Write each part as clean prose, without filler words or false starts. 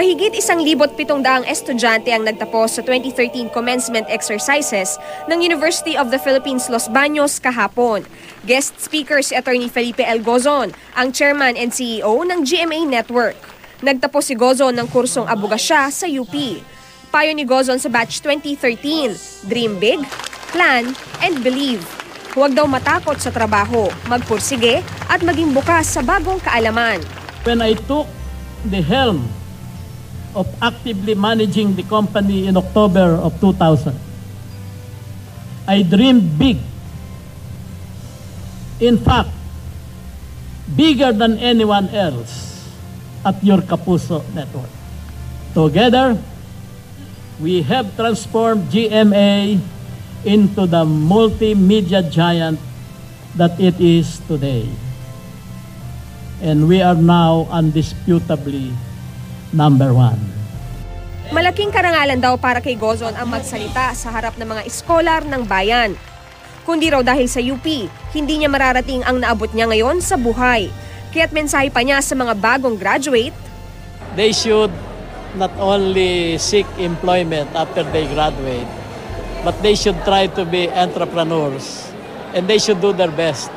Mahigit 1,700 estudyante ang nagtapos sa 2013 commencement exercises ng University of the Philippines Los Baños kahapon. Guest speaker si Attorney Felipe L. Gozon, ang chairman and CEO ng GMA Network. Nagtapos si Gozon ng kursong abogasya sa UP. Payo ni Gozon sa batch 2013, dream big, plan, and believe. Huwag daw matakot sa trabaho, magpursige at maging bukas sa bagong kaalaman. When I took the helm of actively managing the company in October of 2000, I dreamed big. In fact, bigger than anyone else at your Kapuso network. Together, we have transformed GMA into the multimedia giant that it is today. And we are now undisputably number one. Malaking karangalan daw para kay Gozon ang magsalita sa harap ng mga eskolar ng bayan. Kundi raw dahil sa UP, hindi niya mararating ang naabot niya ngayon sa buhay. Kaya't mensahe pa niya sa mga bagong graduate, They should not only seek employment after they graduate, but they should try to be entrepreneurs and they should do their best.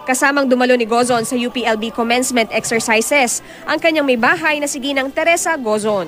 Kasamang dumalo ni Gozon sa UPLB commencement exercises ang kanyang may bahay na si Ginang Teresa Gozon.